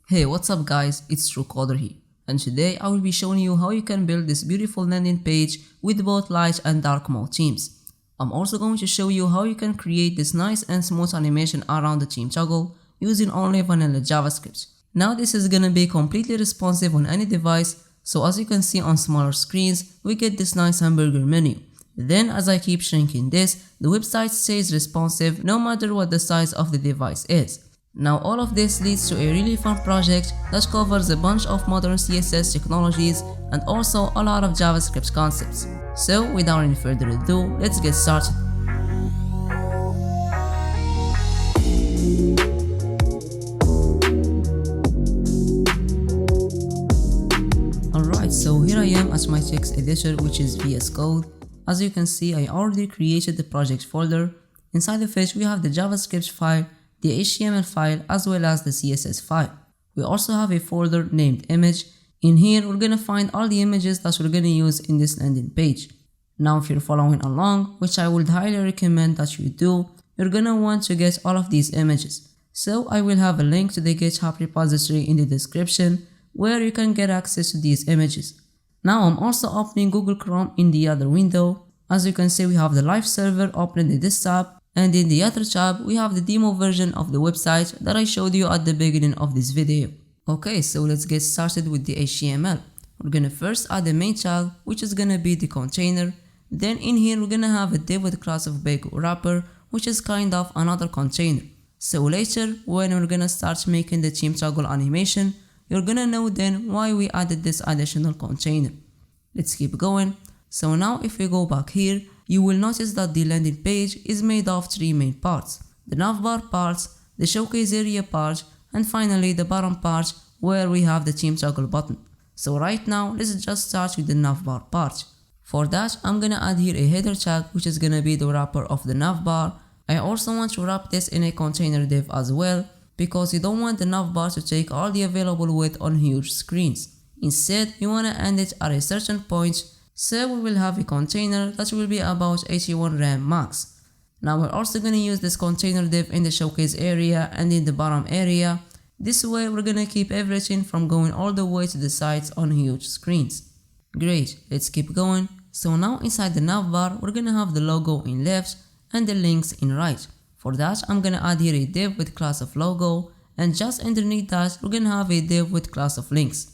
Hey, what's up guys, it's TrueCoder here, and today I will be showing you how you can build this beautiful landing page with both light and dark mode themes. I'm also going to show you how you can create this nice and smooth animation around the theme toggle using only vanilla JavaScript. Now this is gonna be completely responsive on any device, so as you can see on smaller screens, we get this nice hamburger menu. Then as I keep shrinking this, the website stays responsive no matter what the size of the device is. Now all of this leads to a really fun project that covers a bunch of modern CSS technologies and also a lot of JavaScript concepts. So without any further ado, let's get started. Alright, so here I am at my text editor, which is VS Code. As you can see, I already created the project folder. Inside of which we have the JavaScript file, the HTML file, as well as the CSS file. We also have a folder named image. In here we're gonna find all the images that we're gonna use in this landing page. Now if you're following along, which I would highly recommend that you do, you're gonna want to get all of these images. So I will have a link to the GitHub repository in the description where you can get access to these images. Now I'm also opening Google Chrome in the other window. As you can see, we have the live server open in the desktop, and in the other tab we have the demo version of the website that I showed you at the beginning of this video. Okay, so let's get started with the HTML. We're gonna first add the main child, which is gonna be the container. Then in here we're gonna have a div with class of big wrapper, which is kind of another container. So later when we're gonna start making the theme toggle animation, you're gonna know then why we added this additional container. Let's keep going. So now if we go back here, you will notice that the landing page is made of three main parts: the navbar part, the showcase area part, and finally the bottom part where we have the theme toggle button. So right now let's just start with the navbar part. For that I'm gonna add here a header tag, which is gonna be the wrapper of the navbar. I also want to wrap this in a container div as well, because you don't want the navbar to take all the available width on huge screens. Instead you wanna end it at a certain point. So we will have a container that will be about 81 RAM max. Now we're also gonna use this container div in the showcase area and in the bottom area. This way we're gonna keep everything from going all the way to the sides on huge screens. Great, let's keep going. So now inside the navbar we're gonna have the logo in left and the links in right. For that I'm gonna add here a div with class of logo, and just underneath that we're gonna have a div with class of links.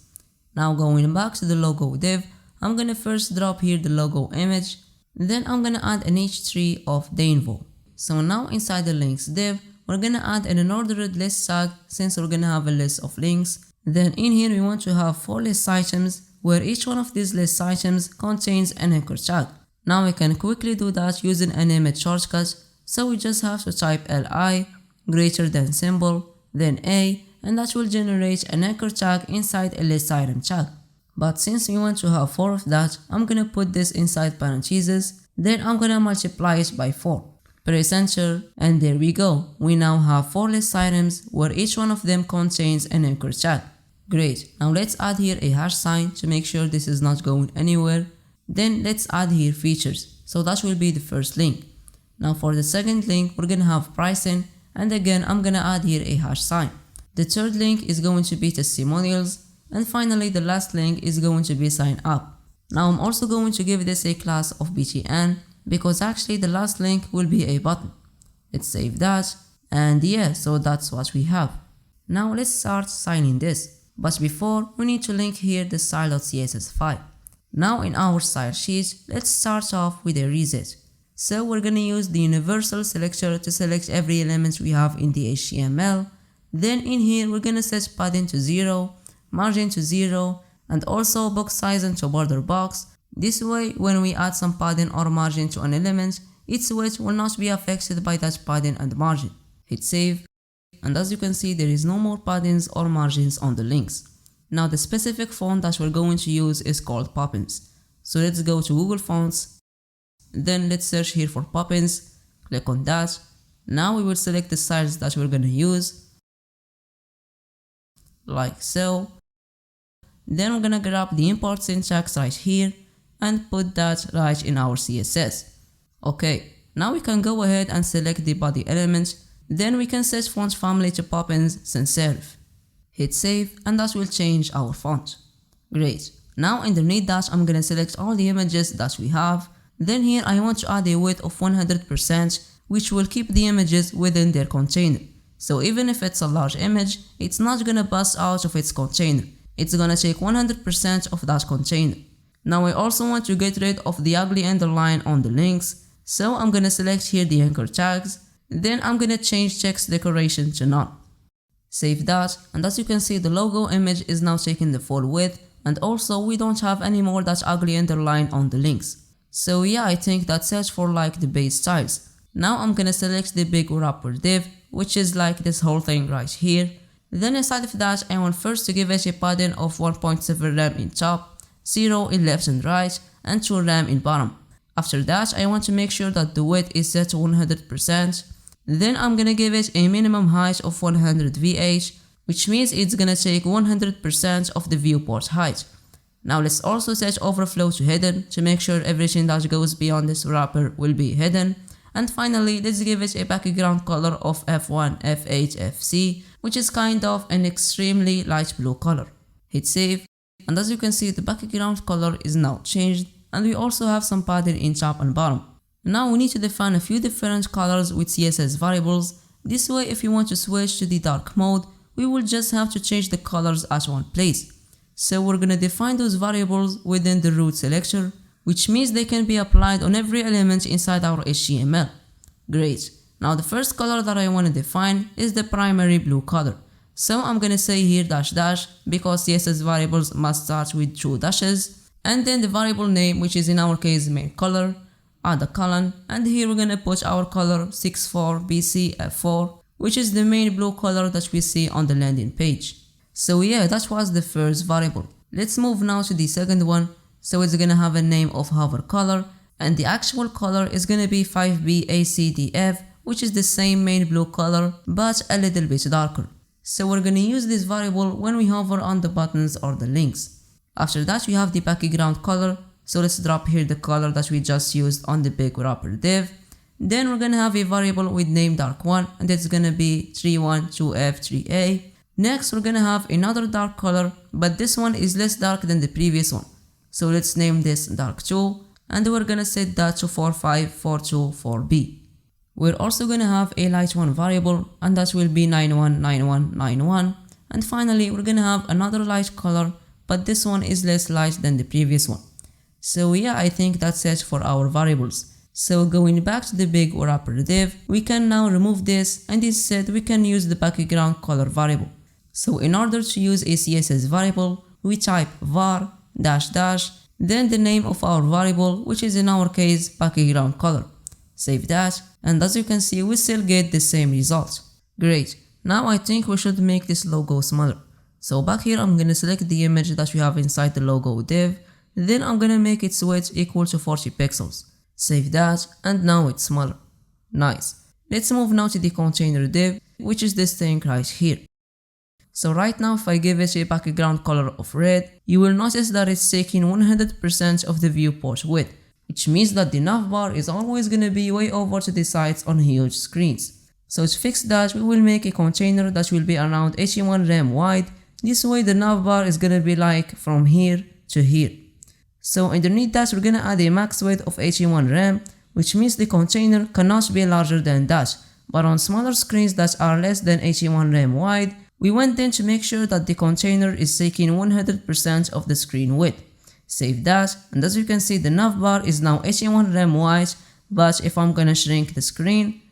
Now going back to the logo div, I'm gonna first drop here the logo image, then I'm gonna add an h3 of the info. So now inside the links div, we're gonna add an unordered list tag since we're gonna have a list of links. Then in here we want to have 4 list items where each one of these list items contains an anchor tag. Now we can quickly do that using an image shortcut, so we just have to type li greater than symbol, then a, and that will generate an anchor tag inside a list item tag. But since we want to have 4 of that, I'm gonna put this inside parentheses, then I'm gonna multiply it by 4. Press enter, and there we go. We now have 4 list items where each one of them contains an anchor tag. Great, now let's add here a hash sign to make sure this is not going anywhere. Then let's add here features, so that will be the first link. Now for the second link we're gonna have pricing, and again I'm gonna add here a hash sign. The third link is going to be testimonials, and finally the last link is going to be sign up. Now I'm also going to give this a class of btn, because actually the last link will be a button. Let's save that, and yeah, so that's what we have. Now let's start signing this, but before we need to link here the style.css file. Now in our style sheet, let's start off with a reset. So we're gonna use the universal selector to select every element we have in the HTML. Then in here we're gonna set padding to 0, margin to 0, and also box size into border box. This way when we add some padding or margin to an element, its width will not be affected by that padding and margin. Hit save, and as you can see there is no more paddings or margins on the links. Now the specific font that we're going to use is called Poppins. So let's go to Google Fonts, then let's search here for Poppins, click on that. Now we will select the styles that we're gonna use, like so. Then we're gonna grab the import syntax right here and put that right in our CSS. Okay, now we can go ahead and select the body element. Then we can set font family to Poppins sans serif. Hit save and that will change our font. Great. Now underneath that I'm gonna select all the images that we have. Then here I want to add a width of 100%, which will keep the images within their container. So even if it's a large image, it's not gonna bust out of its container. It's gonna take 100% of that container. Now I also want to get rid of the ugly underline on the links. So I'm gonna select here the anchor tags. Then I'm gonna change text decoration to none. Save that, and as you can see the logo image is now taking the full width, and also we don't have any more that ugly underline on the links. So yeah, I think that's it for like the base styles. Now I'm gonna select the big wrapper div, which is like this whole thing right here. Then inside of that I want first to give it a padding of 1.7 rem in top, 0 in left and right, and 2 rem in bottom. After that I want to make sure that the width is set to 100%. Then I'm gonna give it a minimum height of 100 VH, which means it's gonna take 100% of the viewport height. Now let's also set overflow to hidden to make sure everything that goes beyond this wrapper will be hidden. And finally let's give it a background color of F1, F8, FC, which is kind of an extremely light blue color. Hit save, and as you can see the background color is now changed, and we also have some padding in top and bottom. Now we need to define a few different colors with CSS variables. This way if you want to switch to the dark mode, we will just have to change the colors at one place. So we're gonna define those variables within the root selector, which means they can be applied on every element inside our HTML. Great. Now the first color that I want to define is the primary blue color. So I'm gonna say here dash dash because CSS variables must start with 2 dashes, and then the variable name, which is in our case main color, add a colon, and here we're gonna put our color 64BCF4, which is the main blue color that we see on the landing page. So yeah, that was the first variable. Let's move now to the second one. So it's gonna have a name of hover color, and the actual color is gonna be 5BACDF, which is the same main blue color but a little bit darker. So we're gonna use this variable when we hover on the buttons or the links. After that we have the background color. So let's drop here the color that we just used on the big wrapper div. Then we're gonna have a variable with name dark1, and it's gonna be 312F3A. Next we're gonna have another dark color, but this one is less dark than the previous one. So let's name this dark2, and we're gonna set that to 45424B. We're also gonna have a light one variable, and that will be 919191. And finally we're gonna have another light color, but this one is less light than the previous one. So yeah, I think that's it for our variables. So going back to the big wrapper div, we can now remove this, and instead we can use the background color variable. So in order to use a CSS variable, we type var dash dash, then the name of our variable, which is in our case background color. Save that, and as you can see we still get the same result. Great. Now I think we should make this logo smaller. So back here I'm gonna select the image that we have inside the logo div. Then I'm gonna make its width equal to 40 pixels. Save that, and now it's smaller. Nice. Let's move now to the container div, which is this thing right here. So right now if I give it a background color of red, you will notice that it's taking 100% of the viewport width, which means that the navbar is always gonna be way over to the sides on huge screens. So to fix that, we will make a container that will be around 81 rem wide. This way the navbar is gonna be like from here to here. So underneath that we're gonna add a max width of 81 rem, which means the container cannot be larger than that. But on smaller screens that are less than 81 rem wide, we went in to make sure that the container is taking 100% of the screen width. Save that, and as you can see the navbar is now 81 rem wide, but if I'm gonna shrink the screen,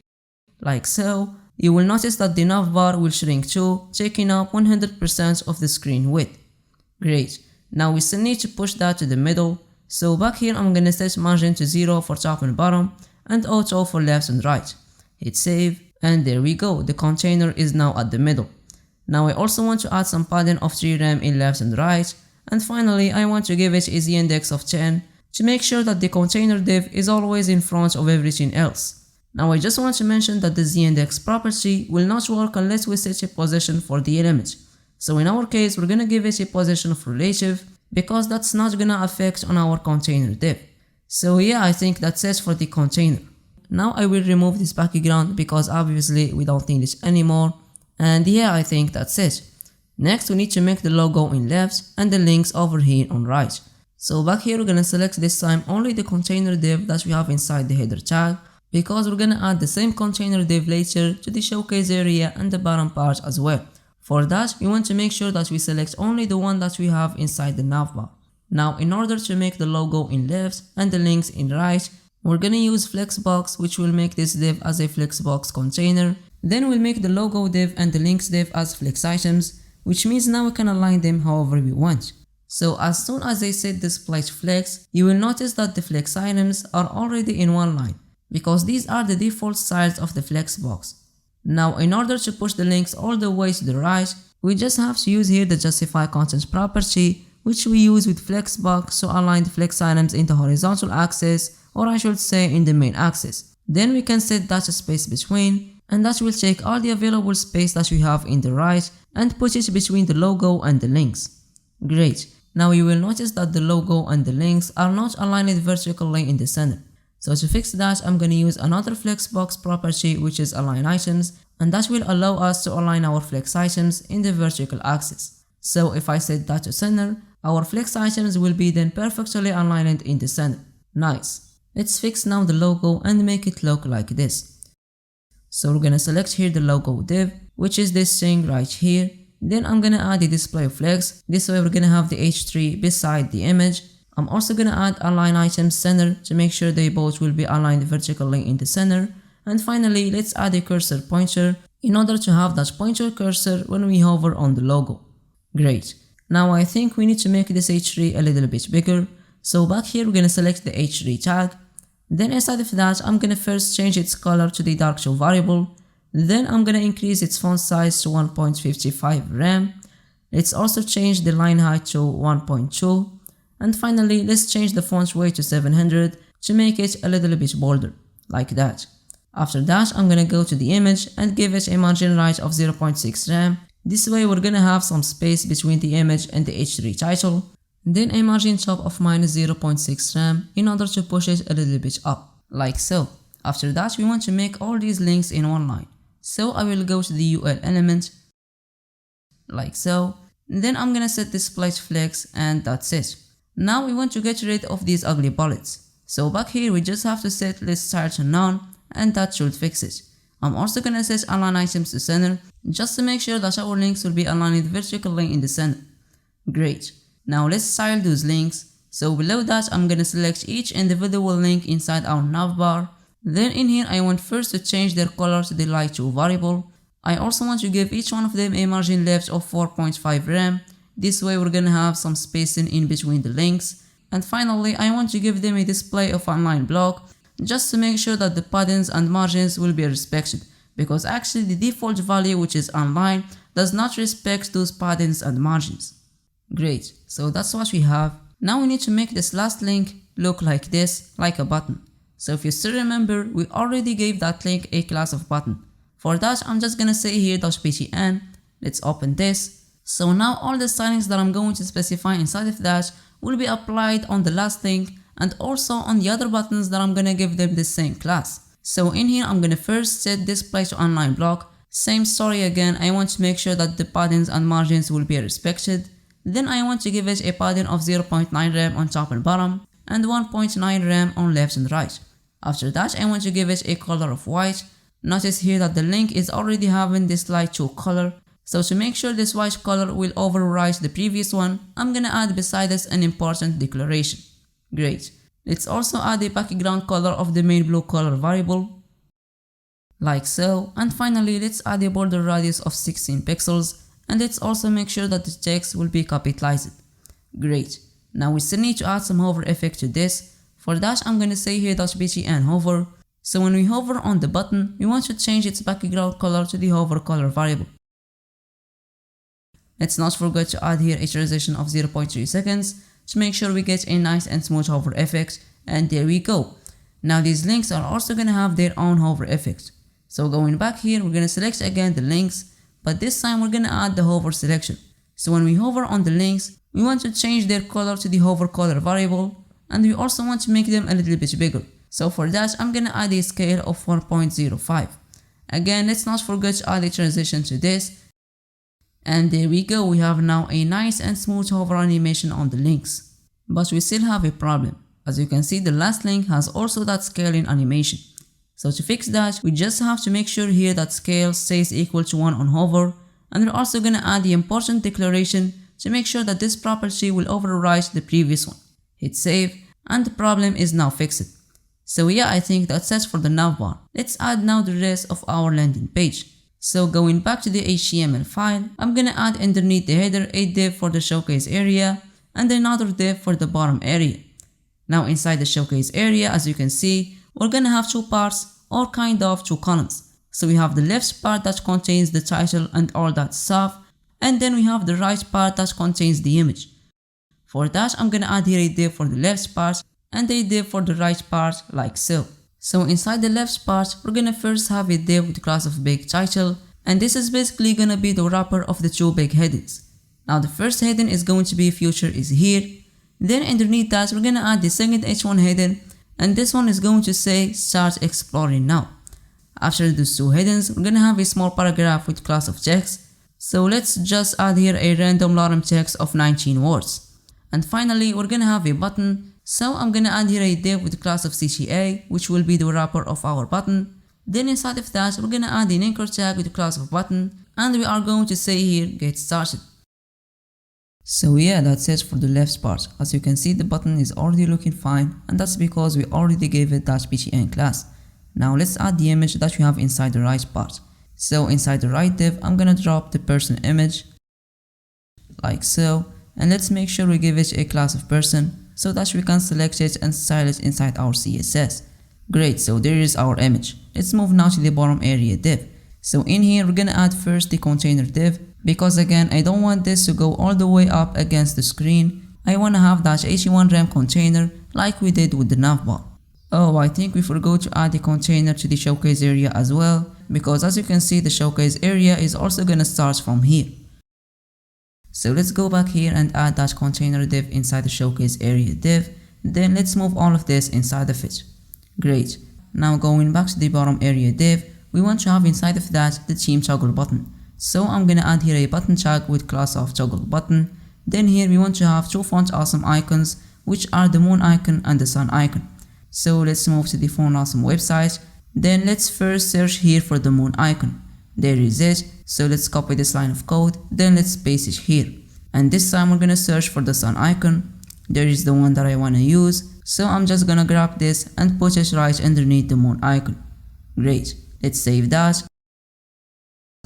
like so, you will notice that the navbar will shrink too, taking up 100% of the screen width. Great. Now we still need to push that to the middle, so back here I'm gonna set margin to 0 for top and bottom, and auto for left and right. Hit save, and there we go, the container is now at the middle. Now I also want to add some padding of 3 rem in left and right, and finally I want to give it a z-index of 10 to make sure that the container div is always in front of everything else. Now I just want to mention that the z-index property will not work unless we set a position for the element. So in our case we're gonna give it a position of relative, because that's not gonna affect on our container div. So yeah, I think that's it for the container. Now I will remove this background because obviously we don't need it anymore, and yeah, I think that's it. Next, we need to make the logo in left and the links over here on right. So back here, we're gonna select this time only the container div that we have inside the header tag, because we're gonna add the same container div later to the showcase area and the bottom part as well. For that, we want to make sure that we select only the one that we have inside the navbar. Now, in order to make the logo in left and the links in right, we're gonna use flexbox, which will make this div as a flexbox container. Then we'll make the logo div and the links div as flex items, which means now we can align them however we want. So as soon as I set display to flex, you will notice that the flex items are already in one line, because these are the default styles of the flexbox. Now, in order to push the links all the way to the right, we just have to use here the justify content property, which we use with flexbox to align the flex items in the horizontal axis, or I should say in the main axis. Then we can set that space between, and that will take all the available space that we have in the right and put it between the logo and the links. Great. Now you will notice that the logo and the links are not aligned vertically in the center. So to fix that, I'm going to use another flexbox property, which is align items, and that will allow us to align our flex items in the vertical axis. So if I set that to center, our flex items will be then perfectly aligned in the center. Nice. Let's fix now the logo and make it look like this. So we're going to select here the logo div, which is this thing right here. Then I'm gonna add the display flex. This way we're gonna have the H3 beside the image. I'm also gonna add align items center to make sure they both will be aligned vertically in the center. And finally, let's add a cursor pointer in order to have that pointer cursor when we hover on the logo. Great. Now I think we need to make this H3 a little bit bigger. So back here we're gonna select the H3 tag. Then inside of that, I'm gonna first change its color to the dark show variable. Then I'm gonna increase its font size to 1.55 rem. Let's also change the line height to 1.2. And finally, let's change the font weight to 700 to make it a little bit bolder, like that. After that, I'm gonna go to the image and give it a margin right of 0.6 rem. This way we're gonna have some space between the image and the H3 title. Then a margin top of minus 0.6 rem in order to push it a little bit up, like so. After that, we want to make all these links in one line. So I will go to the UL element, like so. Then I'm gonna set display to flex, and that's it. Now we want to get rid of these ugly bullets. So back here we just have to set list start to none, and that should fix it. I'm also gonna set align items to center, just to make sure that our links will be aligned vertically in the center. Great. Now let's style those links. So below that, I'm gonna select each individual link inside our navbar. Then in here, I want first to change their color to the light 2 variable. I also want to give each one of them a margin left of 4.5 rem. This way we're gonna have some spacing in between the links. And finally, I want to give them a display of align block, just to make sure that the paddings and margins will be respected, because actually the default value, which is align, does not respect those paddings and margins. Great, so that's what we have. Now we need to make this last link look like this, like a button. So if you still remember, we already gave that link a class of button. For that, I'm just gonna say here .btn. Let's open this. So now all the stylings that I'm going to specify inside of that will be applied on the last link, and also on the other buttons that I'm gonna give them the same class. So in here, I'm gonna first set display to align block. Same story again, I want to make sure that the paddings and margins will be respected. Then I want to give it a padding of 0.9 rem on top and bottom, and 1.9 rem on left and right. After that, I want to give it a color of white. Notice here that the link is already having this light 2 color. So to make sure this white color will overwrite the previous one, I'm gonna add beside this an important declaration. Great. Let's also add a background color of the main blue color variable, like so. And finally, let's add a border radius of 16 pixels, and let's also make sure that the text will be capitalized. Great. Now we still need to add some hover effect to this. For that, I'm gonna say here .btn hover. So when we hover on the button, we want to change its background color to the hover color variable. Let's not forget to add here a transition of 0.3 seconds to make sure we get a nice and smooth hover effect, and there we go. Now these links are also gonna have their own hover effect. So going back here, we're gonna select again the links, but this time we're gonna add the hover selection. So when we hover on the links, we want to change their color to the hover color variable, and we also want to make them a little bit bigger. So for that, I'm gonna add a scale of 1.05. Again, let's not forget to add a transition to this. And there we go, we have now a nice and smooth hover animation on the links. But we still have a problem. As you can see, the last link has also that scaling animation. So to fix that, we just have to make sure here that scale stays equal to 1 on hover, and we're also gonna add the important declaration to make sure that this property will override the previous one. Hit save, and the problem is now fixed. So yeah, I think that's it for the navbar. Let's add now the rest of our landing page. So going back to the HTML file, I'm gonna add underneath the header a div for the showcase area and another div for the bottom area. Now inside the showcase area, as you can see, we're gonna have two parts, or kind of two columns. So we have the left part that contains the title and all that stuff, and then we have the right part that contains the image. For that, I'm gonna add here a div for the left part and a div for the right part, like so. So inside the left part, we're gonna first have a div with the class of big title, and this is basically gonna be the wrapper of the two big headings. Now the first heading is going to be future is here. Then underneath that, we're gonna add the second h1 heading, and this one is going to say start exploring now. After those two headings, we're gonna have a small paragraph with class of text. So let's just add here a random lorem text of 19 words. And finally, we're gonna have a button. So I'm gonna add here a div with the class of CTA, which will be the wrapper of our button. Then inside of that, we're gonna add an anchor tag with the class of button, and we are going to say here get started. So yeah, that's it for the left part. As you can see, the button is already looking fine, and that's because we already gave it that btn class. Now let's add the image that we have inside the right part. So inside the right div, I'm gonna drop the person image, like so, and let's make sure we give it a class of person so that we can select it and style it inside our CSS. Great, so there is our image. Let's move now to the bottom area div. So in here, we're gonna add first the container div, because again, I don't want this to go all the way up against the screen. I wanna have that h1 rem container like we did with the navbar. Oh, I think we forgot to add the container to the showcase area as well, because as you can see, the showcase area is also gonna start from here. So let's go back here and add that container div inside the showcase area div. Then let's move all of this inside of it. Great. Now going back to the bottom area div, we want to have inside of that the theme toggle button. So I'm gonna add here a button tag with class of toggle button. Then here we want to have two font awesome icons, which are the moon icon and the sun icon. So let's move to the font awesome website. Then let's first search here for the moon icon. There is it. So let's copy this line of code, then let's paste it here. And this time we're gonna search for the sun icon. There is the one that I wanna use. So I'm just gonna grab this and put it right underneath the moon icon. Great. Let's save that.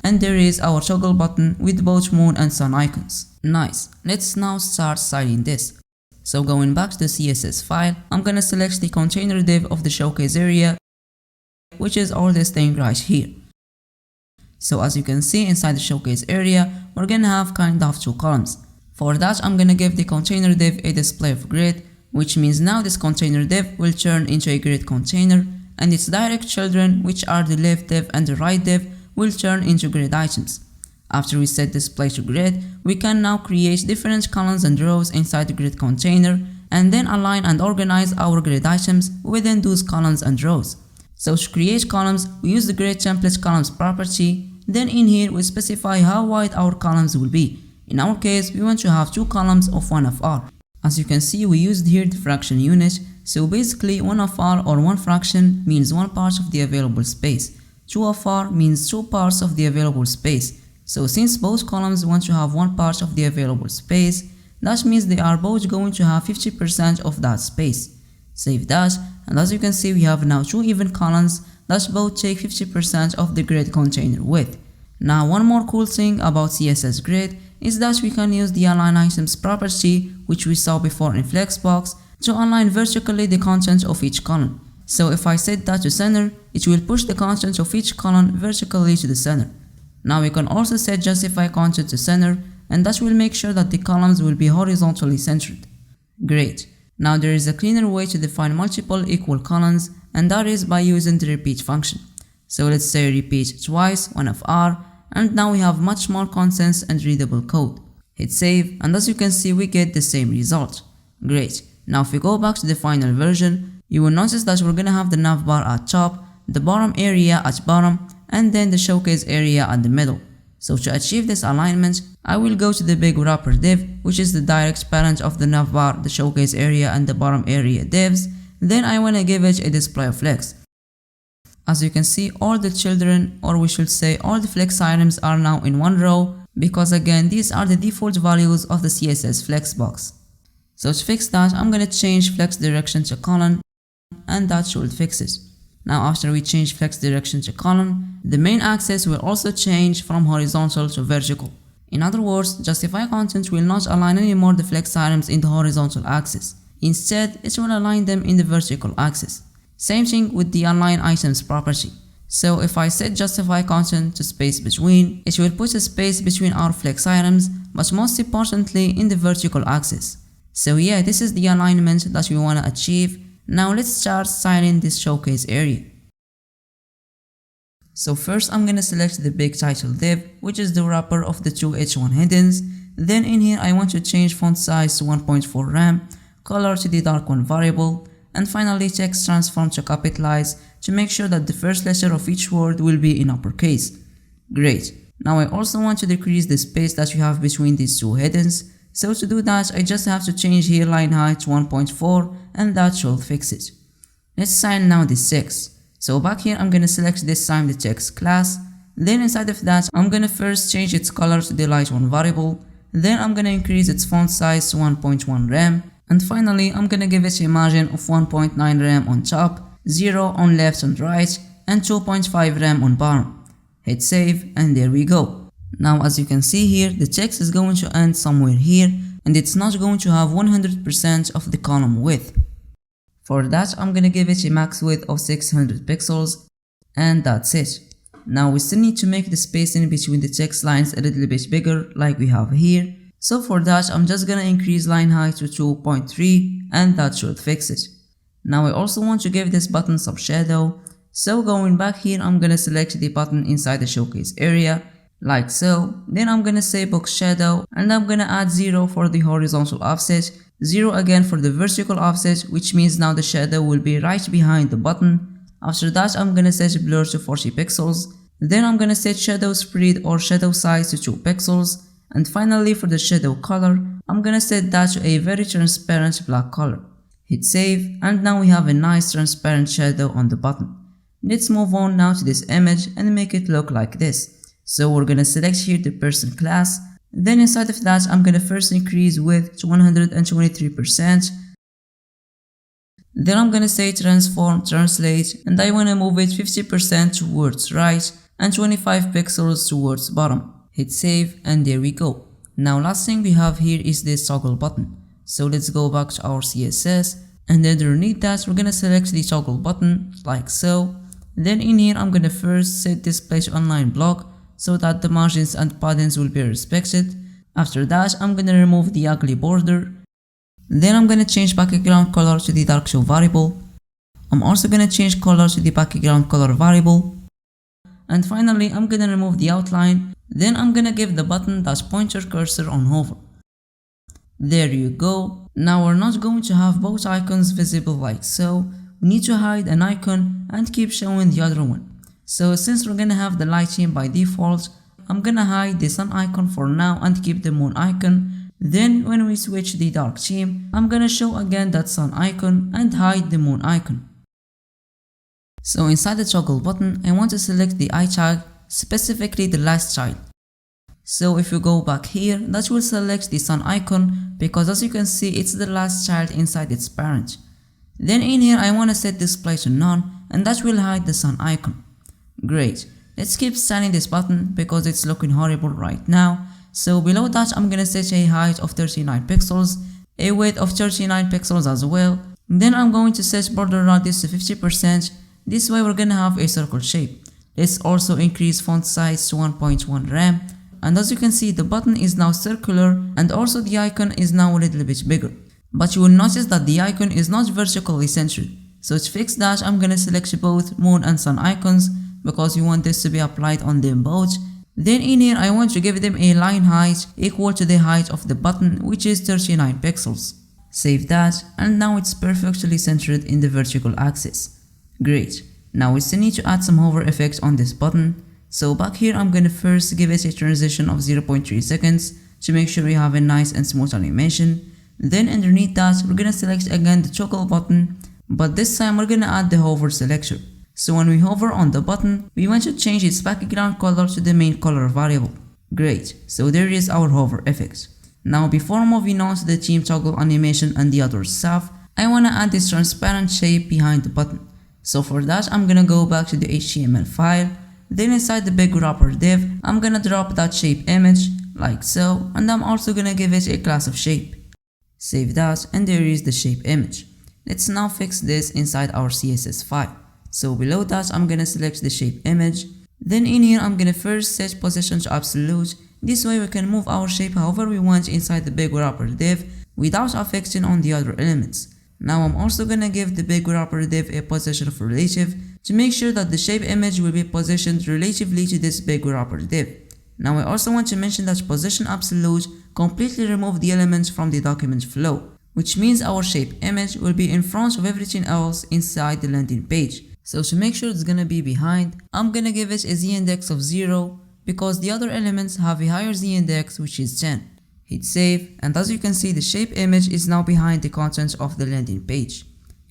And there is our toggle button with both moon and sun icons. Nice. Let's now start styling this. So going back to the CSS file, I'm gonna select the container div of the showcase area, which is all this thing right here. So as you can see inside the showcase area, we're gonna have kind of two columns. For that, I'm gonna give the container div a display of grid, which means now this container div will turn into a grid container, and its direct children, which are the left div and the right div, will turn into grid items. After we set display to grid, we can now create different columns and rows inside the grid container, and then align and organize our grid items within those columns and rows. So to create columns, we use the grid template columns property. Then in here, we specify how wide our columns will be. In our case, we want to have two columns of 1FR. As you can see, we used here the fraction unit. So basically 1FR or 1 fraction means 1 part of the available space. 2FR means 2 parts of the available space. So since both columns want to have 1 part of the available space, that means they are both going to have 50% of that space. Save that, and as you can see, we have now 2 even columns that both take 50% of the grid container width. Now one more cool thing about CSS Grid is that we can use the align items property, which we saw before in flexbox, to align vertically the content of each column. So if I set that to center, it will push the content of each column vertically to the center. Now we can also set justify content to center, and that will make sure that the columns will be horizontally centered. Great. Now there is a cleaner way to define multiple equal columns, and that is by using the repeat function. So let's say repeat twice, 1FR, and now we have much more contents and readable code. Hit save, and as you can see, we get the same result. Great. Now if we go back to the final version, you will notice that we're gonna have the navbar at top, the bottom area at bottom, and then the showcase area at the middle. So to achieve this alignment, I will go to the big wrapper div, which is the direct parent of the navbar, the showcase area and the bottom area divs. Then I want to give it a display of flex. As you can see, all the children, or we should say all the flex items, are now in one row, because again these are the default values of the CSS flexbox. So to fix that, I'm gonna change flex direction to column, and that should fix it. Now after we change flex direction to column, the main axis will also change from horizontal to vertical. In other words, justify content will not align anymore the flex items in the horizontal axis. Instead, it will align them in the vertical axis. Same thing with the align items property. So if I set justify content to space between, it will put a space between our flex items, but most importantly in the vertical axis. So yeah, this is the alignment that we want to achieve. Now let's start styling this showcase area. So first I'm gonna select the big title div, which is the wrapper of the two H1 headings. Then in here I want to change font size to 1.4 rem, color to the dark one variable, and finally text transform to capitalize to make sure that the first letter of each word will be in uppercase. Great. Now I also want to decrease the space that we have between these two headings. So to do that, I just have to change here line height to 1.4 and that should fix it. Let's sign now this text. So back here I'm gonna select this time the text class. Then inside of that I'm gonna first change its color to the light one variable. Then I'm gonna increase its font size to 1.1 rem. And finally I'm gonna give it a margin of 1.9 rem on top, 0 on left and right, and 2.5 rem on bottom. Hit save and there we go. Now as you can see here, the text is going to end somewhere here and it's not going to have 100% of the column width. For that I'm gonna give it a max width of 600 pixels and that's it. Now we still need to make the spacing between the text lines a little bit bigger like we have here. So for that I'm just gonna increase line height to 2.3 and that should fix it. Now I also want to give this button some shadow. So going back here I'm gonna select the button inside the showcase area, like so. Then I'm gonna say box shadow and I'm gonna add 0 for the horizontal offset, 0 again for the vertical offset, which means now the shadow will be right behind the button. After that I'm gonna set blur to 40 pixels. Then I'm gonna set shadow spread or shadow size to 2 pixels. And finally for the shadow color, I'm gonna set that to a very transparent black color. Hit save and now we have a nice transparent shadow on the button. Let's move on now to this image and make it look like this. So we're gonna select here the person class. Then inside of that I'm gonna first increase width to 123%. Then I'm gonna say transform translate and I wanna move it 50% towards right and 25 pixels towards bottom. Hit save and there we go. Now last thing we have here is this toggle button. So let's go back to our CSS and underneath that we're gonna select the toggle button like so. Then in here I'm gonna first set display to online block so that the margins and paddings will be respected. After that I'm gonna remove the ugly border. Then I'm gonna change background color to the dark show variable. I'm also gonna change color to the background color variable. And finally I'm gonna remove the outline. Then I'm gonna give the button that pointer cursor on hover. There you go. Now we're not going to have both icons visible like so. We need to hide an icon and keep showing the other one. So since we're gonna have the light theme by default, I'm gonna hide the sun icon for now and keep the moon icon. Then when we switch the dark theme, I'm gonna show again that sun icon and hide the moon icon. So inside the toggle button, I want to select the I tag, specifically the last child. So if you go back here, that will select the sun icon because as you can see it's the last child inside its parent. Then in here I want to set display to none and that will hide the sun icon. Great, let's keep styling this button because it's looking horrible right now. So below that I'm gonna set a height of 39 pixels, a width of 39 pixels as well. Then I'm going to set border radius to 50%, this way we're gonna have a circle shape. Let's also increase font size to 1.1 rem. And as you can see the button is now circular and also the icon is now a little bit bigger. But you will notice that the icon is not vertically centered. So to fix that I'm gonna select both moon and sun icons because we want this to be applied on them both. Then in here I want to give them a line height equal to the height of the button, which is 39 pixels. Save that and now it's perfectly centered in the vertical axis. Great. Now we still need to add some hover effect on this button. So back here I'm gonna first give it a transition of 0.3 seconds to make sure we have a nice and smooth animation. Then underneath that we're gonna select again the toggle button, but this time we're gonna add the hover selector. So when we hover on the button, we want to change its background color to the main color variable. Great, so there is our hover effect. Now before moving on to the team toggle animation and the other stuff, I wanna add this transparent shape behind the button. So for that I'm gonna go back to the HTML file, then inside the big wrapper div, I'm gonna drop that shape image like so, and I'm also gonna give it a class of shape. Save that, and there is the shape image. Let's now fix this inside our CSS file. So below that I'm gonna select the shape image, then in here I'm gonna first set position to absolute. This way we can move our shape however we want inside the big wrapper div without affecting on the other elements. Now I'm also gonna give the big wrapper div a position of relative to make sure that the shape image will be positioned relatively to this big wrapper div. Now I also want to mention that position absolute completely remove the elements from the document flow, which means our shape image will be in front of everything else inside the landing page. So to make sure it's gonna be behind, I'm gonna give it a z-index of 0 because the other elements have a higher z-index, which is 10. Hit save, and as you can see the shape image is now behind the content of the landing page.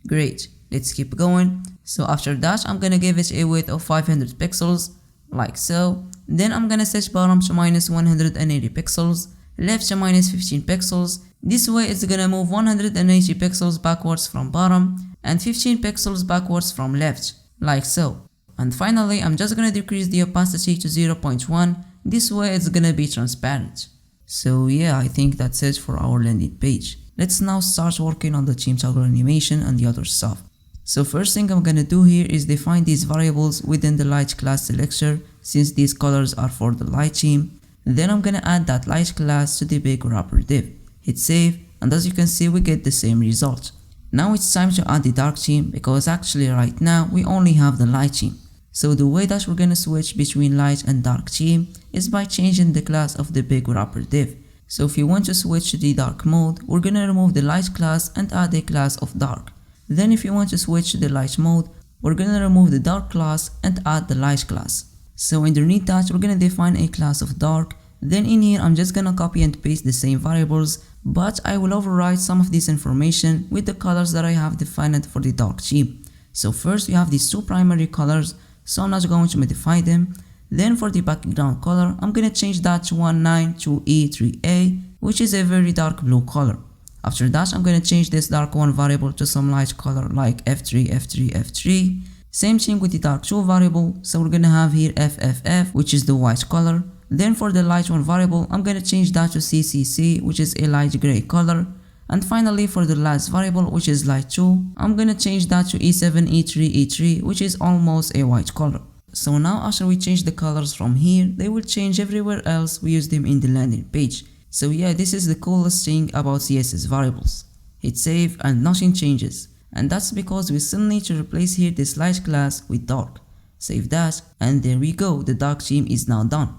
Great, let's keep going. So after that I'm gonna give it a width of 500 pixels like so. Then I'm gonna set bottom to -180 pixels, left to -15 pixels. This way it's gonna move 180 pixels backwards from bottom and 15 pixels backwards from left, like so. And finally I'm just gonna decrease the opacity to 0.1, this way it's gonna be transparent. So yeah, I think that's it for our landing page. Let's now start working on the team toggle animation and the other stuff. So first thing I'm gonna do here is define these variables within the light class selector, since these colors are for the light team. Then I'm gonna add that light class to the big wrapper div. Hit save, and as you can see we get the same result. Now it's time to add the dark theme, because actually right now we only have the light theme. So the way that we're gonna switch between light and dark theme is by changing the class of the big wrapper div. So if you want to switch to the dark mode, we're gonna remove the light class and add a class of dark. Then if you want to switch to the light mode, we're gonna remove the dark class and add the light class. So underneath that we're gonna define a class of dark. Then in here I'm just gonna copy and paste the same variables, but I will override some of this information with the colors that I have defined for the dark theme. So first we have these two primary colors, so I'm not going to modify them. Then for the background color, I'm gonna change that to 192E3A, which is a very dark blue color. After that I'm gonna change this dark 1 variable to some light color like F3, F3, F3. Same thing with the dark 2 variable, so we're gonna have here FFF, which is the white color. Then for the light 1 variable, I'm gonna change that to CCC, which is a light gray color. And finally for the last variable, which is light 2, I'm gonna change that to E7, E3, E3, which is almost a white color. So now after we change the colors from here, they will change everywhere else we use them in the landing page. So yeah, this is the coolest thing about CSS variables. Hit save and nothing changes. And that's because we still need to replace here this light class with dark. Save that, and there we go, the dark theme is now done.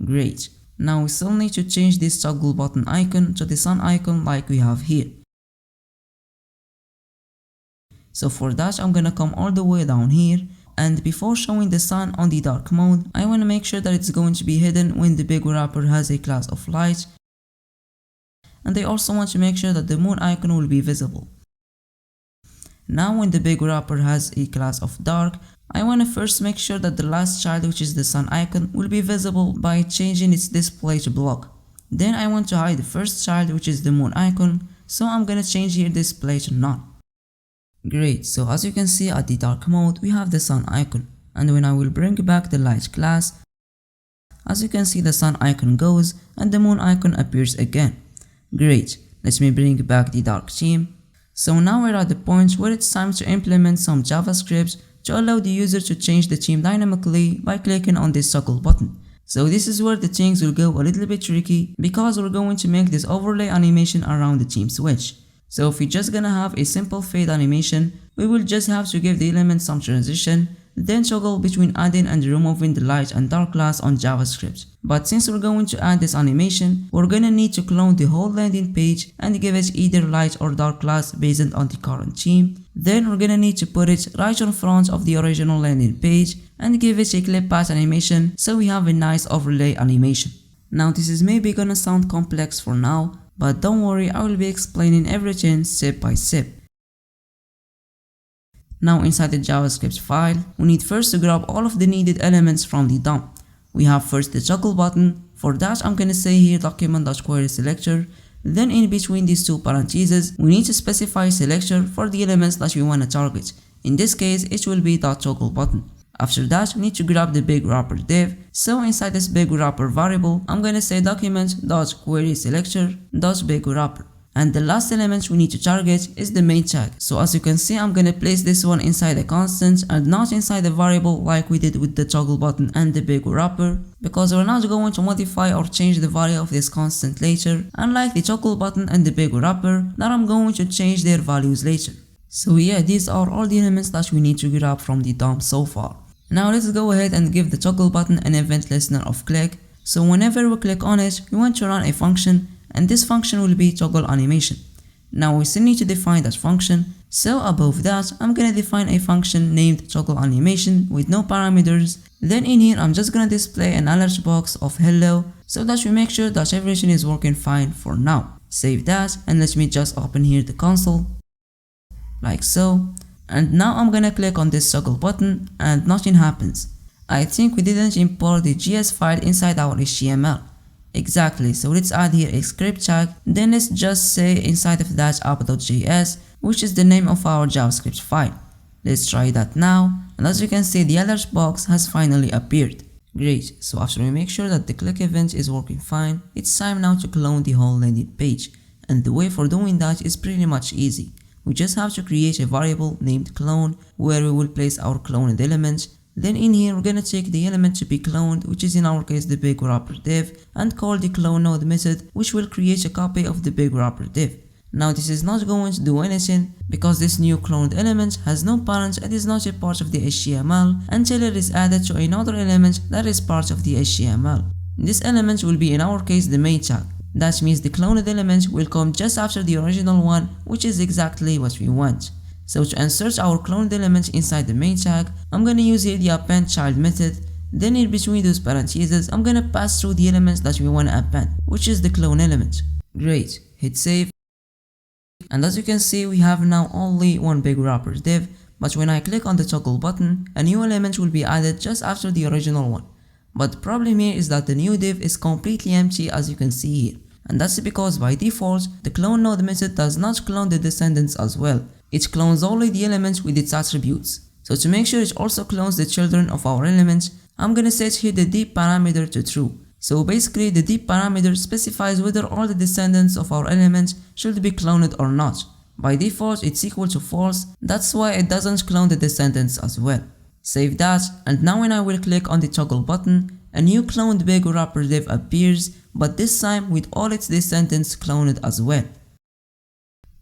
Great. Now we still need to change this toggle button icon to the sun icon like we have here. So for that I'm gonna come all the way down here, and before showing the sun on the dark mode, I wanna make sure that it's going to be hidden when the big wrapper has a class of light. And I also want to make sure that the moon icon will be visible. Now when the big wrapper has a class of dark, I want to first make sure that the last child, which is the sun icon, will be visible by changing its display to block. Then I want to hide the first child, which is the moon icon, so I'm gonna change here display to none. Great, so as you can see at the dark mode we have the sun icon, and when I will bring back the light class, as you can see the sun icon goes and the moon icon appears again. Great, let me bring back the dark theme. So now we're at the point where it's time to implement some JavaScript to allow the user to change the theme dynamically by clicking on this toggle button. So this is where the things will go a little bit tricky, because we're going to make this overlay animation around the theme switch. So if we're just gonna have a simple fade animation, we will just have to give the element some transition, then toggle between adding and removing the light and dark class on JavaScript. But since we're going to add this animation, we're gonna need to clone the whole landing page and give it either light or dark class based on the current theme. Then we're gonna need to put it right in front of the original landing page and give it a clip path animation so we have a nice overlay animation. Now this is maybe gonna sound complex for now, but don't worry, I will be explaining everything step by step. Now inside the JavaScript file, we need first to grab all of the needed elements from the DOM. We have first the toggle button. For that I'm gonna say here document.querySelector. Then in between these two parentheses, we need to specify selector for the elements that we wanna target. In this case, it will be .toggle button. After that, we need to grab the big wrapper div. So inside this big wrapper variable, I'm gonna say document.querySelector.big wrapper. And the last element we need to target is the main tag. So as you can see, I'm gonna place this one inside a constant and not inside a variable like we did with the toggle button and the big wrapper, because we're not going to modify or change the value of this constant later, unlike the toggle button and the big wrapper that I'm going to change their values later. So yeah, these are all the elements that we need to grab from the DOM so far. Now let's go ahead and give the toggle button an event listener of click. So whenever we click on it, we want to run a function, and this function will be toggle animation. Now we still need to define that function, so above that I'm gonna define a function named toggle animation with no parameters. Then in here I'm just gonna display an alert box of hello so that we make sure that everything is working fine for now. Save that and let me just open here the console, like so. And now I'm gonna click on this toggle button and nothing happens. I think we didn't import the JS file inside our HTML. Exactly, so let's add here a script tag, then let's just say inside of that app.js, which is the name of our JavaScript file. Let's try that now, and as you can see the alert box has finally appeared. Great, so after we make sure that the click event is working fine, it's time now to clone the whole landing page. And the way for doing that is pretty much easy. We just have to create a variable named clone where we will place our cloned element. Then in here we're gonna take the element to be cloned, which is in our case the big wrapper div, and call the cloneNode method, which will create a copy of the big wrapper div. Now this is not going to do anything because this new cloned element has no parent and is not a part of the HTML until it is added to another element that is part of the HTML. This element will be in our case the main tag. That means the cloned element will come just after the original one, which is exactly what we want. So to insert our cloned element inside the main tag, I'm gonna use here the appendChild method. Then in between those parentheses, I'm gonna pass through the elements that we wanna append, which is the clone element. Great, hit save. And as you can see, we have now only one big wrapper div, but when I click on the toggle button, a new element will be added just after the original one. But the problem here is that the new div is completely empty, as you can see here. And that's because by default, the cloneNode method does not clone the descendants as well. It clones only the element with its attributes. So to make sure it also clones the children of our element, I'm gonna set here the deep parameter to true. So basically the deep parameter specifies whether all the descendants of our element should be cloned or not. By default it's equal to false, that's why it doesn't clone the descendants as well. Save that, and now when I will click on the toggle button, a new cloned big wrapper div appears, but this time with all its descendants cloned as well.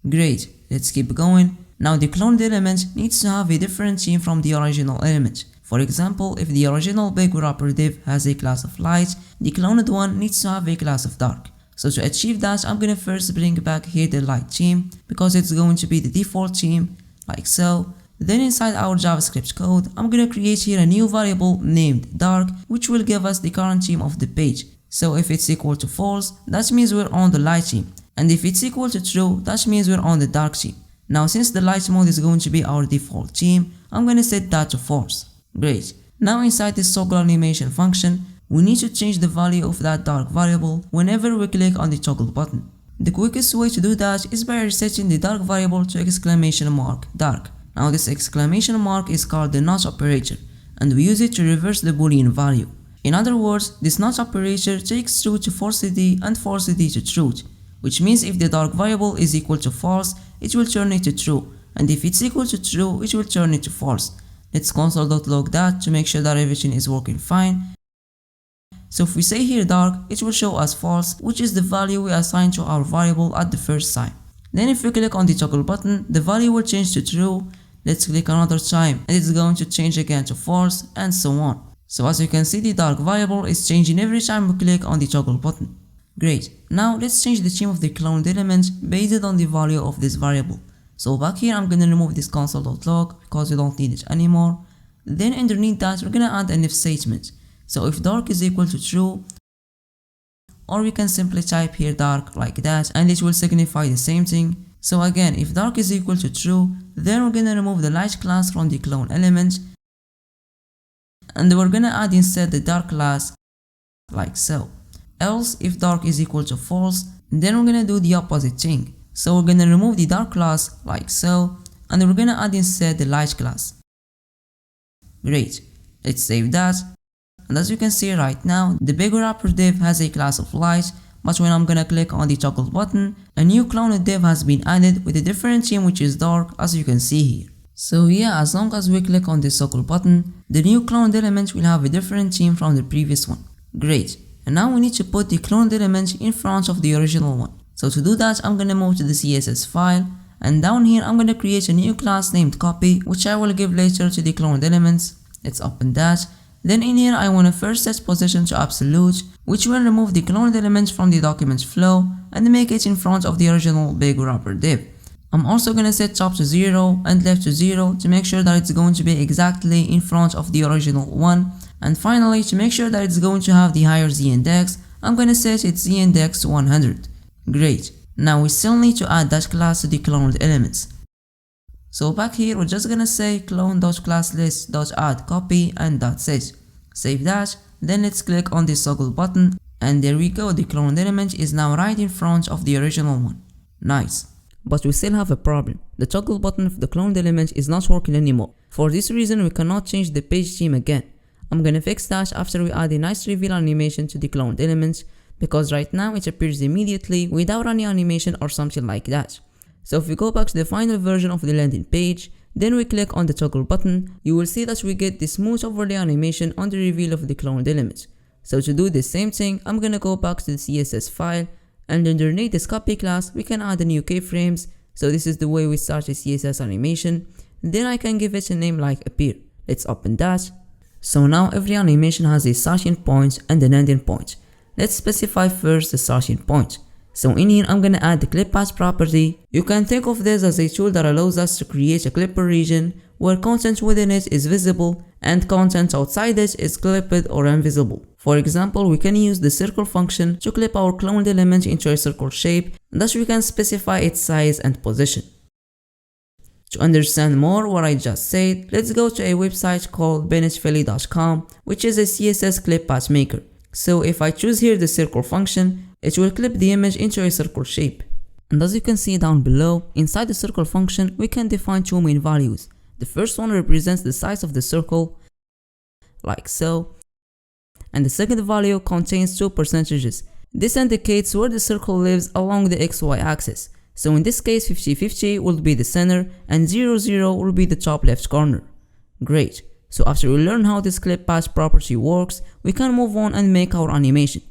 Great, let's keep going. Now the cloned element needs to have a different theme from the original element. For example, if the original big wrapper div has a class of light, the cloned one needs to have a class of dark. So to achieve that, I'm gonna first bring back here the light theme, because it's going to be the default theme, like so. Then inside our JavaScript code, I'm gonna create here a new variable named dark, which will give us the current theme of the page. So if it's equal to false, that means we're on the light theme. And if it's equal to true, that means we're on the dark theme. Now since the light mode is going to be our default theme, I'm gonna set that to false. Great. Now inside this toggle animation function, we need to change the value of that dark variable whenever we click on the toggle button. The quickest way to do that is by resetting the dark variable to dark. Now this exclamation mark is called the not operator, and we use it to reverse the boolean value. In other words, this not operator takes true to falsity and falsity to truth, which means if the dark variable is equal to false, it will turn it to true, and if it's equal to true, it will turn it to false. Let's console.log that to make sure that everything is working fine. So if we say here dark, it will show us false, which is the value we assign to our variable at the first time. Then if we click on the toggle button, the value will change to true. Let's click another time and it's going to change again to false and so on. So as you can see, the dark variable is changing every time we click on the toggle button. Great. Now let's change the theme of the cloned element based on the value of this variable. So back here I'm gonna remove this console.log because we don't need it anymore. Then underneath that we're gonna add an if statement. So if dark is equal to true, or we can simply type here dark like that and it will signify the same thing. So again, if dark is equal to true, then we're gonna remove the light class from the clone element and we're gonna add instead the dark class like so. Else, if dark is equal to false, then we're gonna do the opposite thing. So we're gonna remove the dark class like so and we're gonna add instead the light class. Great, let's save that. And as you can see right now, the big wrapper div has a class of light, but when I'm gonna click on the toggle button, a new cloned div has been added with a different theme which is dark, as you can see here. So yeah, as long as we click on the toggle button, the new cloned element will have a different theme from the previous one. Great, and now we need to put the cloned element in front of the original one. So to do that, I'm gonna move to the CSS file, and down here I'm gonna create a new class named copy, which I will give later to the cloned elements. Let's open that. Then in here I want to first set position to absolute, which will remove the cloned element from the document flow and make it in front of the original big wrapper div. I'm also gonna set top to 0 and left to 0 to make sure that it's going to be exactly in front of the original one. And finally, to make sure that it's going to have the higher z-index, I'm gonna set its z-index to 100. Great. Now we still need to add that class to the cloned elements. So back here we're just gonna say clone.classlist.add copy and that's it. Save that, then let's click on this toggle button and there we go, the cloned element is now right in front of the original one. Nice. But we still have a problem. The toggle button of the cloned element is not working anymore. For this reason we cannot change the page theme again. I'm gonna fix that after we add a nice reveal animation to the cloned element, because right now it appears immediately without any animation or something like that. So if we go back to the final version of the landing page, then we click on the toggle button, you will see that we get the smooth overlay animation on the reveal of the cloned element. So to do the same thing, I'm gonna go back to the CSS file, and underneath this copy class we can add a new keyframes. So this is the way we start a CSS animation. Then I can give it a name like appear. Let's open that. So now every animation has a starting point and an ending point. Let's specify first the starting point. So in here I'm gonna add the clip path property. You can think of this as a tool that allows us to create a clipper region where content within it is visible and content outside it is clipped or invisible. For example, we can use the circle function to clip our cloned element into a circle shape, thus we can specify its size and position. To understand more what I just said, let's go to a website called bennettphilly.com, which is a CSS clip path maker. So if I choose here the circle function, it will clip the image into a circle shape. And as you can see down below, inside the circle function we can define two main values. The first one represents the size of the circle, like so, and the second value contains two percentages. This indicates where the circle lives along the XY axis. So in this case 50-50 will be the center and 0-0 will be the top left corner. Great. So after we learn how this clip path property works, we can move on and make our animation.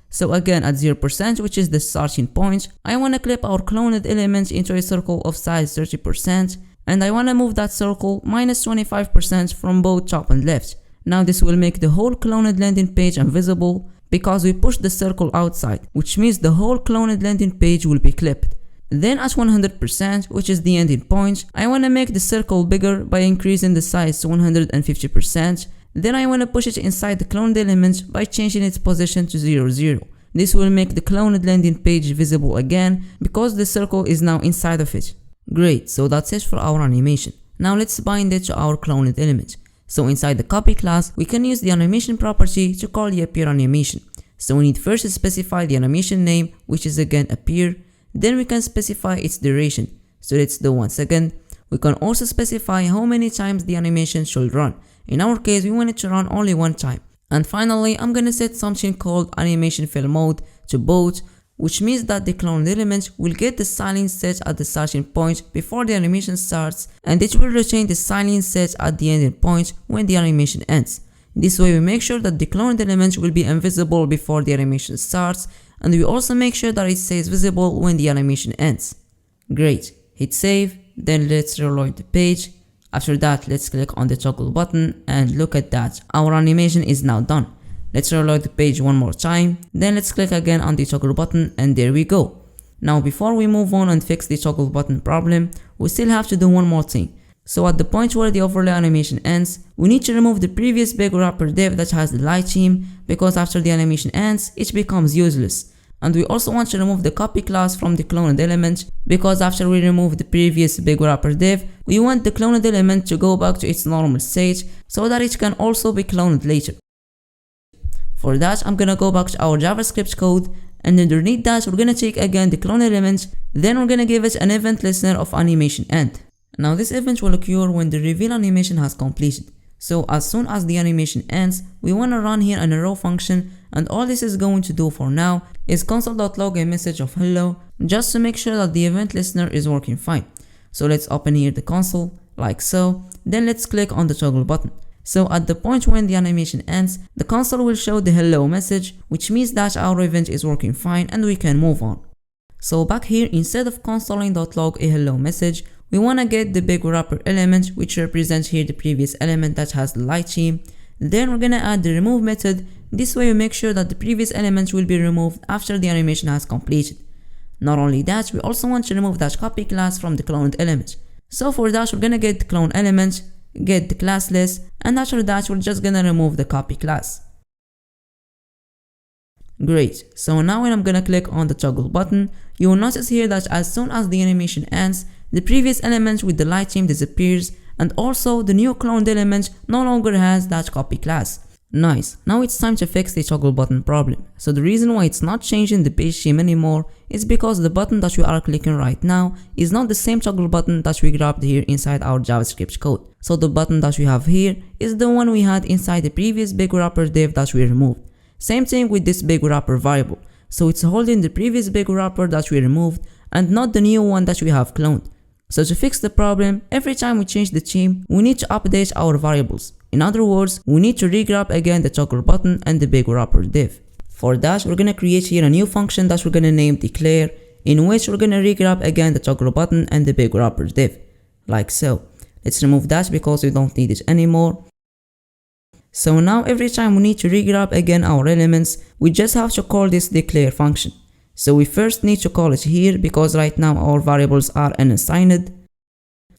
So again at 0%, which is the starting point, I want to clip our cloned element into a circle of size 30%, and I want to move that circle minus 25% from both top and left. Now this will make the whole cloned landing page invisible because we pushed the circle outside, which means the whole cloned landing page will be clipped. Then at 100%, which is the ending point, I want to make the circle bigger by increasing the size to 150%. Then I want to push it inside the cloned element by changing its position to 0-0. This will make the cloned landing page visible again because the circle is now inside of it. Great, so that's it for our animation. Now let's bind it to our cloned element. So inside the copy class, we can use the animation property to call the appear animation. So we need first to specify the animation name, which is again appear. Then we can specify its duration. So let's do 1 second. We can also specify how many times the animation should run. In our case, we want it to run only one time. And finally, I'm gonna set something called animation fill mode to both, which means that the cloned element will get the silence set at the starting point before the animation starts, and it will retain the silence set at the ending point when the animation ends. This way we make sure that the cloned element will be invisible before the animation starts, and we also make sure that it stays visible when the animation ends. Great. Hit save, then let's reload the page. After that, let's click on the toggle button and look at that, our animation is now done. Let's reload the page one more time, then let's click again on the toggle button and there we go. Now before we move on and fix the toggle button problem, we still have to do one more thing. So at the point where the overlay animation ends, we need to remove the previous big wrapper div that has the light theme, because after the animation ends, it becomes useless. And we also want to remove the copy class from the cloned element, because after we remove the previous big wrapper div, we want the cloned element to go back to its normal state so that it can also be cloned later. For that, I'm gonna go back to our JavaScript code, and underneath that, we're gonna take again the clone element, then we're gonna give it an event listener of animation end. Now this event will occur when the reveal animation has completed. So as soon as the animation ends, we wanna run here an arrow function, and all this is going to do for now is console.log a message of hello, just to make sure that the event listener is working fine. So let's open here the console, like so, then let's click on the toggle button. So at the point when the animation ends, the console will show the hello message, which means that our event is working fine and we can move on. So back here, instead of consoling.log a hello message, we wanna get the big wrapper element, which represents here the previous element that has the light theme. Then we're gonna add the remove method. This way we make sure that the previous element will be removed after the animation has completed. Not only that, we also want to remove that copy class from the cloned element. So for that, we're gonna get the clone element, get the class list, and after that we're just gonna remove the copy class. Great, so now when I'm gonna click on the toggle button, you will notice here that as soon as the animation ends, the previous element with the light theme disappears, and also the new cloned element no longer has that copy class. Nice, now it's time to fix the toggle button problem. So the reason why it's not changing the page theme anymore is because the button that we are clicking right now is not the same toggle button that we grabbed here inside our JavaScript code. So the button that we have here is the one we had inside the previous big wrapper div that we removed. Same thing with this big wrapper variable. So it's holding the previous big wrapper that we removed and not the new one that we have cloned. So to fix the problem, every time we change the theme, we need to update our variables. In other words, we need to regrab again the toggle button and the big wrapper div. For that, we're gonna create here a new function that we're gonna name declare, in which we're gonna regrab again the toggle button and the big wrapper div. Like so. Let's remove that because we don't need it anymore. So now every time we need to regrab again our elements, we just have to call this declare function. So we first need to call it here because right now our variables are unassigned.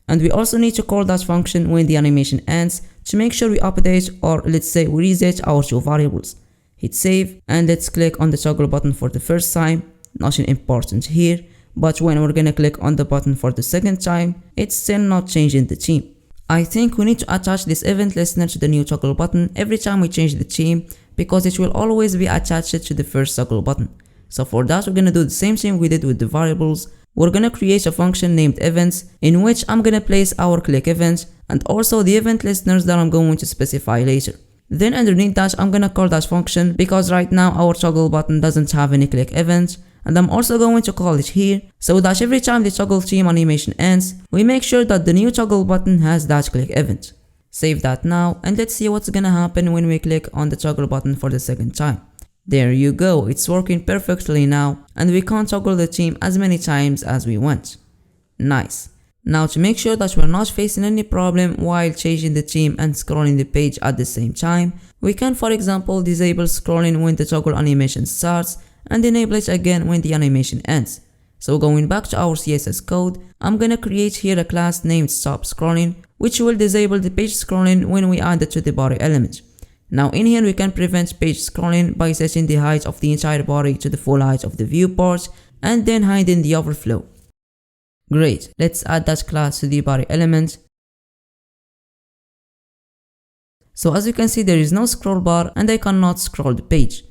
And we also need to call that function when the animation ends to make sure we update, or let's say we reset our two variables. Hit save and let's click on the toggle button for the first time. Nothing important here, but when we're gonna click on the button for the second time, it's still not changing the theme. I think we need to attach this event listener to the new toggle button every time we change the theme, because it will always be attached to the first toggle button. So for that, we're gonna do the same thing we did with the variables. We're gonna create a function named events, in which I'm gonna place our click events and also the event listeners that I'm going to specify later. Then underneath that, I'm gonna call that function because right now our toggle button doesn't have any click events, and I'm also going to call it here so that every time the toggle theme animation ends, we make sure that the new toggle button has that click event. Save that now and let's see what's gonna happen when we click on the toggle button for the second time. There you go, it's working perfectly now, and we can toggle the theme as many times as we want. Nice. Now to make sure that we're not facing any problem while changing the theme and scrolling the page at the same time, we can for example disable scrolling when the toggle animation starts and enable it again when the animation ends. So going back to our CSS code, I'm gonna create here a class named stop scrolling, which will disable the page scrolling when we add it to the body element. Now in here we can prevent page scrolling by setting the height of the entire body to the full height of the viewport and then hiding the overflow. Great, let's add that class to the body element. So as you can see, there is no scroll bar and I cannot scroll the page.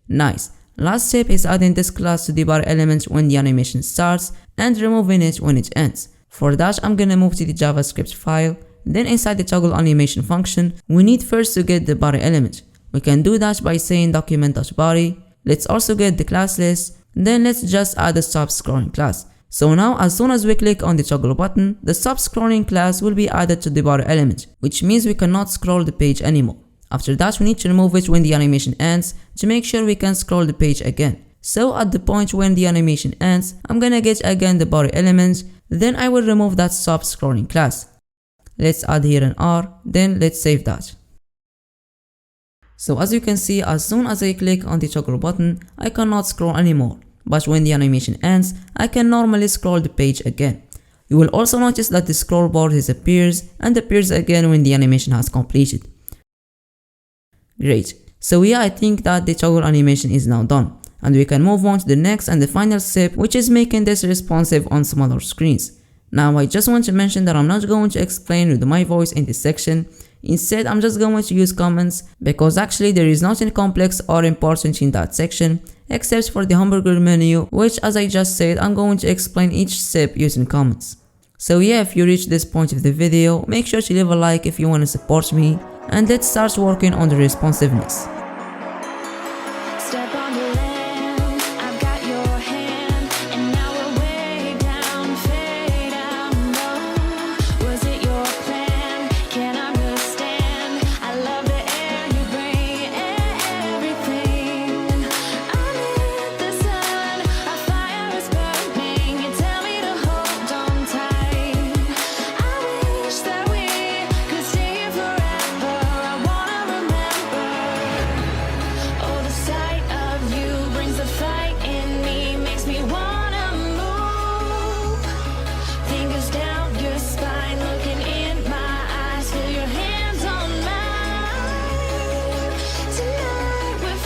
Nice. Last step is adding this class to the body element when the animation starts and removing it when it ends. For that, I'm gonna move to the JavaScript file. Then inside the toggle animation function, we need first to get the body element. We can do that by saying document.body. Let's also get the class list. Then let's just add the stop scrolling class. So now as soon as we click on the toggle button, the stop scrolling class will be added to the body element, which means we cannot scroll the page anymore. After that, we need to remove it when the animation ends to make sure we can scroll the page again. So at the point when the animation ends, I'm gonna get again the body element, then I will remove that stop scrolling class. Let's add here an R, then let's save that. So as you can see, as soon as I click on the toggle button, I cannot scroll anymore. But when the animation ends, I can normally scroll the page again. You will also notice that the scroll bar disappears and appears again when the animation has completed. Great. So yeah, I think that the toggle animation is now done. And we can move on to the next and the final step, which is making this responsive on smaller screens. Now I just want to mention that I'm not going to explain with my voice in this section. Instead, I'm just going to use comments because actually there is nothing complex or important in that section except for the hamburger menu, which as I just said, I'm going to explain each step using comments. So yeah, if you reach this point of the video, make sure to leave a like if you want to support me, and let's start working on the responsiveness. Step on the land, I've got your hand, and now we're way down, fade out low. Was it your plan? Can't understand. I love the air you bring, everything. I'm in the sun, our fire is burning. You tell me to hold on tight. I wish that we could stay here forever. I wanna remember. Oh, the sight of you brings the fight in me, makes me wanna move. Fingers down your spine, looking in my eyes, feel your hands on mine. Tonight we're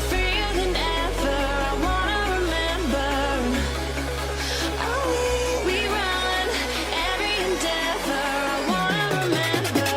freer than ever. I wanna remember. Oh, we run every endeavor. I wanna remember.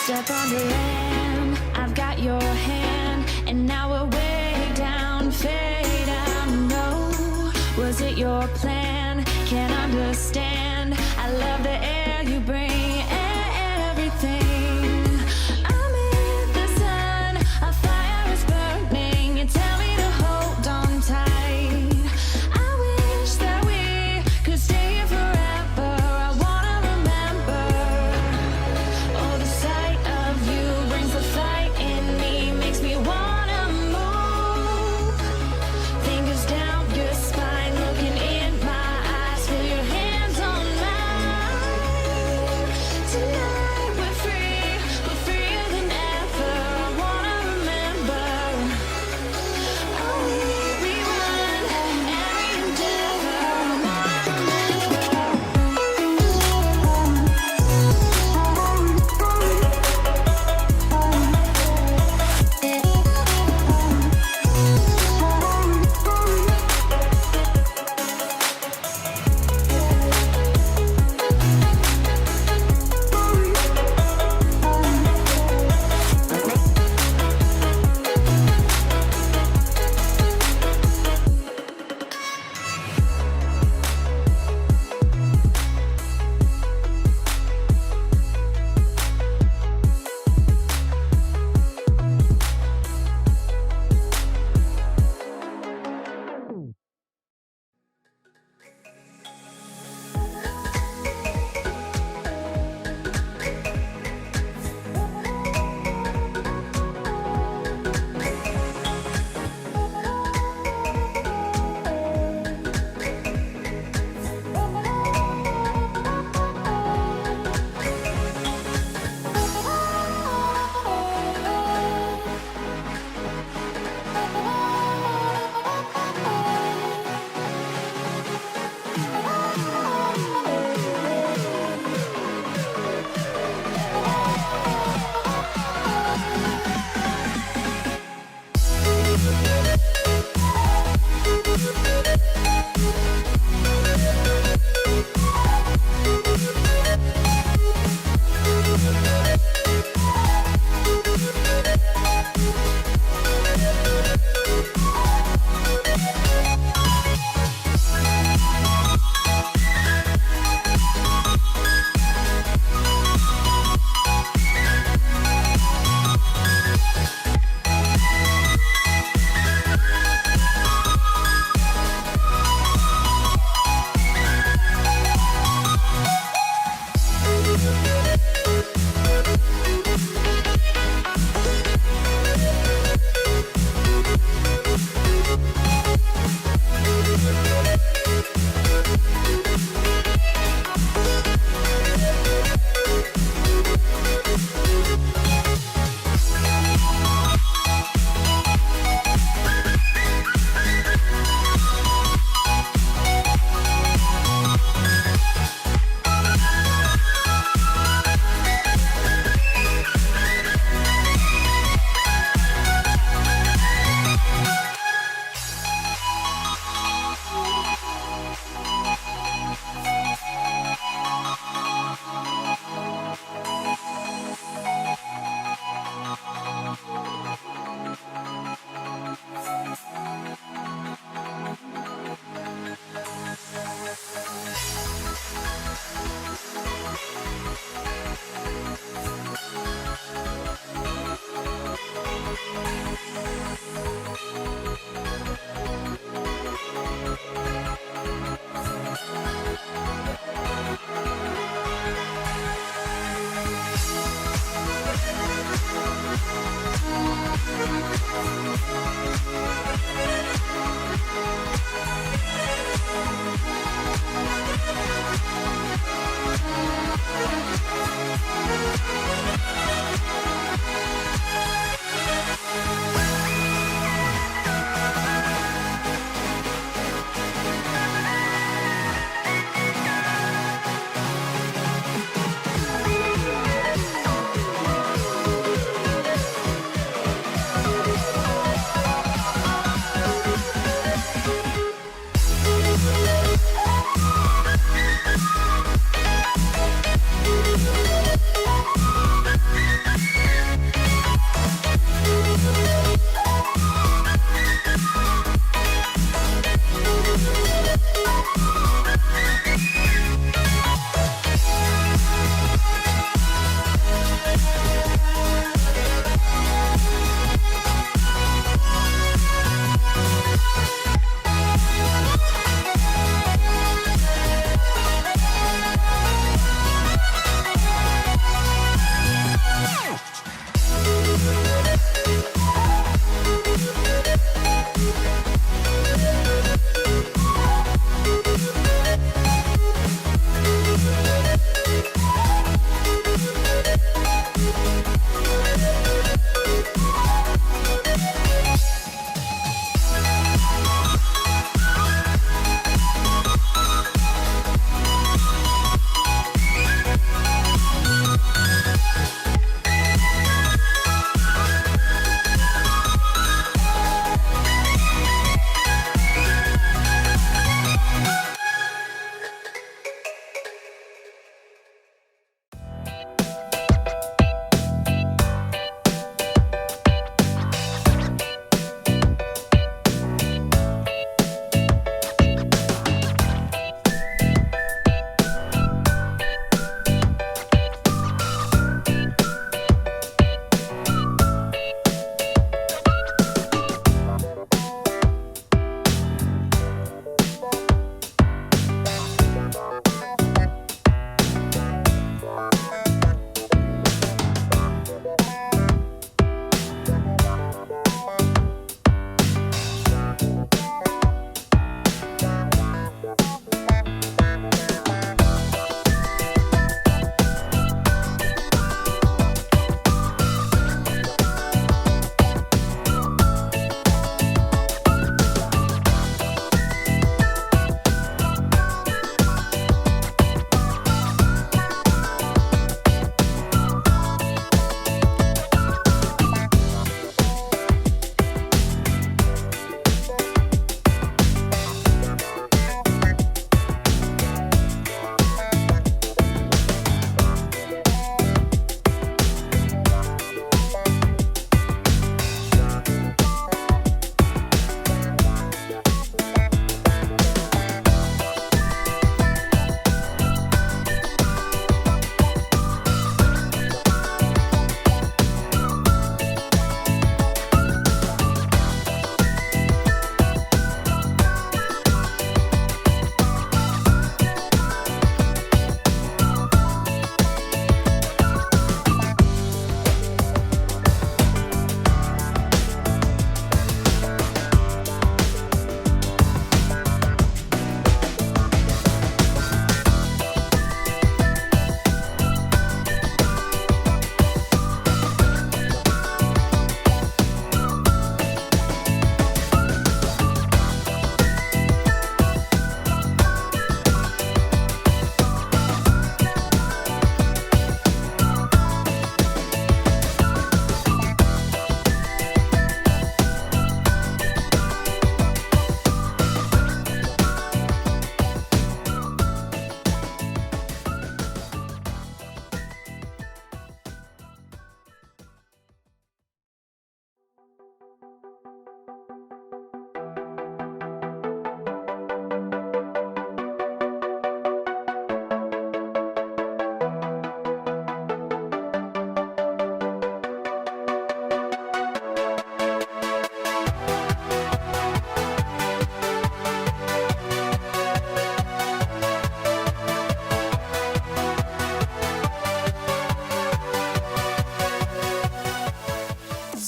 Step on the land, I've got your hand, and now we're way down, fade out. No, was it your plan? Can't understand. I love the air you bring, everything. I'm in the sun, a fire is burning. You tell me to hold on tight. I wish that we could stay here forever. I wanna remember. Oh, the sight of you brings the fight in me, makes me wanna move. Fingers down your spine, looking in my eyes, feel your hands on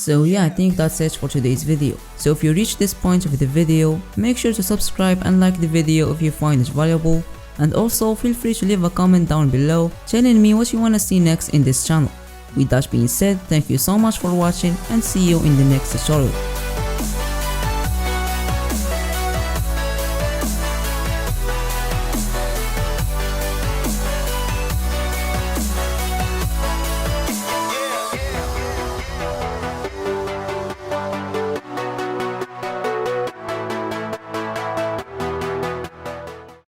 So yeah, I think that's it for today's video. So if you reached this point of the video, make sure to subscribe and like the video if you find it valuable, and also feel free to leave a comment down below telling me what you wanna see next in this channel. With that being said, thank you so much for watching and see you in the next tutorial.